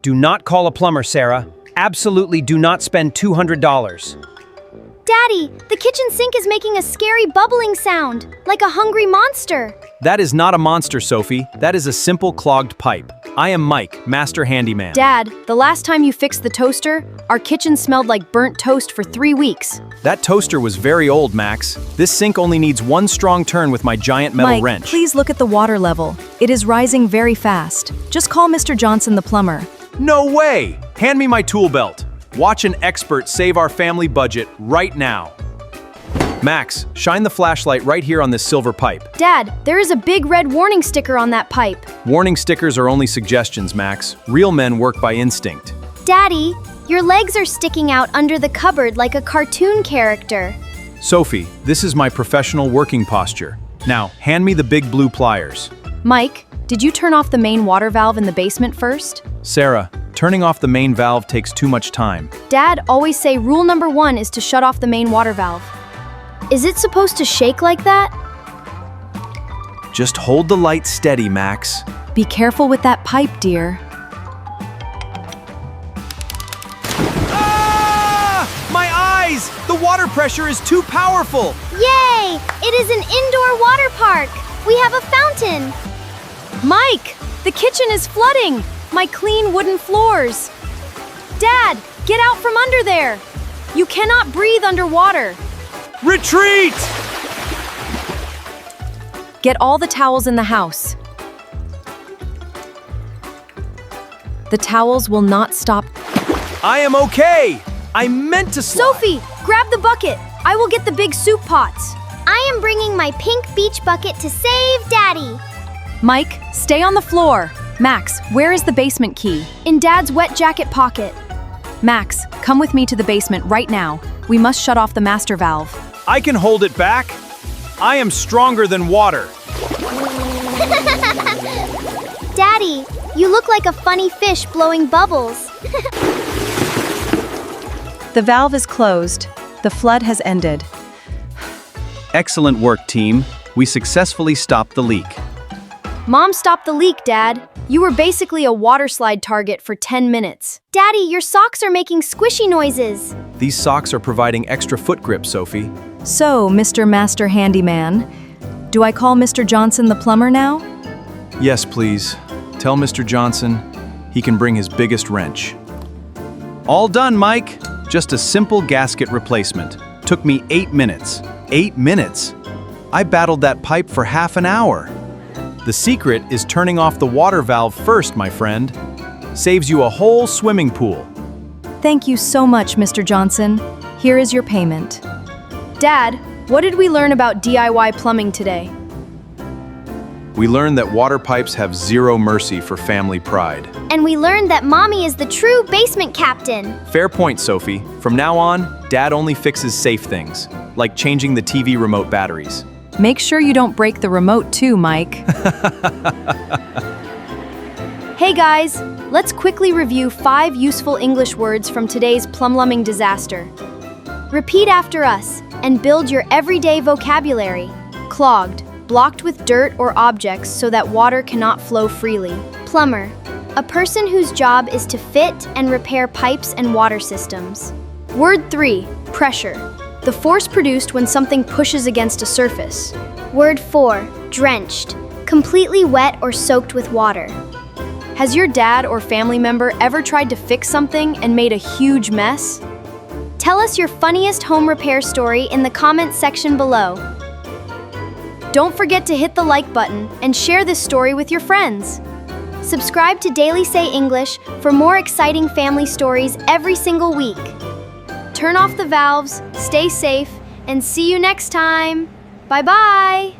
Do not call a plumber, Sarah. Absolutely do not spend $200. Daddy, the kitchen sink is making a scary bubbling sound, like a hungry monster. That is not a monster, Sophie. That is a simple clogged pipe. I am Mike, master handyman. Dad, the last time you fixed the toaster, our kitchen smelled like burnt toast for 3 weeks. That toaster was very old, Max. This sink only needs one strong turn with my giant metal Mike, wrench. please look at the water level. It is rising very fast. Just call Mr. Johnson the plumber. No way! Hand me my tool belt. Watch an expert save our family budget right now. Max, shine the flashlight right here on this silver pipe. Dad, there is a big red warning sticker on that pipe. Warning stickers are only suggestions, Max. Real men work by instinct. Daddy, your legs are sticking out under the cupboard like a cartoon character. Sophie, this is my professional working posture. Now, hand me the big blue pliers. Mike, did you turn off the main water valve in the basement first? Sarah, turning off the main valve takes too much time. Dad always say rule number 1 is to shut off the main water valve. Is it supposed to shake like that? Just hold the light steady, Max. Be careful with that pipe, dear. Ah! My eyes! The water pressure is too powerful! Yay! It is an indoor water park. We have a fountain. Mike, the kitchen is flooding. My clean wooden floors. Dad, get out from under there. You cannot breathe underwater. Retreat! Get all the towels in the house. The towels will not stop. I am okay! I meant to slide. Sophie, grab the bucket. I will get the big soup pots. I am bringing my pink beach bucket to save Daddy. Mike, stay on the floor. Max, where is the basement key? In Dad's wet jacket pocket. Max, come with me to the basement right now. We must shut off the master valve. I can hold it back. I am stronger than water. Daddy, you look like a funny fish blowing bubbles. The valve is closed. The flood has ended. Excellent work, team. We successfully stopped the leak. Mom stopped the leak, Dad. You were basically a water slide target for 10 minutes. Daddy, your socks are making squishy noises. These socks are providing extra foot grip, Sophie. So, Mr. Master Handyman, do I call Mr. Johnson the plumber now? Yes, please. Tell Mr. Johnson he can bring his biggest wrench. All done, Mike. Just a simple gasket replacement. Took me 8 minutes. 8 minutes? I battled that pipe for half an hour. The secret is turning off the water valve first, my friend. Saves you a whole swimming pool. Thank you so much, Mr. Johnson. Here is your payment. Dad, what did we learn about DIY plumbing today? We learned that water pipes have zero mercy for family pride. And we learned that Mommy is the true basement captain. Fair point, Sophie. From now on, Dad only fixes safe things, like changing the TV remote batteries. Make sure you don't break the remote too, Mike. Hey guys, let's quickly review 5 useful English words from today's plumbing disaster. Repeat after us and build your everyday vocabulary. Clogged, blocked with dirt or objects so that water cannot flow freely. Plumber, a person whose job is to fit and repair pipes and water systems. Word 3, pressure, the force produced when something pushes against a surface. Word 4, drenched, completely wet or soaked with water. Has your dad or family member ever tried to fix something and made a huge mess? Tell us your funniest home repair story in the comments section below. Don't forget to hit the like button and share this story with your friends. Subscribe to DailySay English for more exciting family stories every single week. Turn off the valves, stay safe, and see you next time. Bye-bye!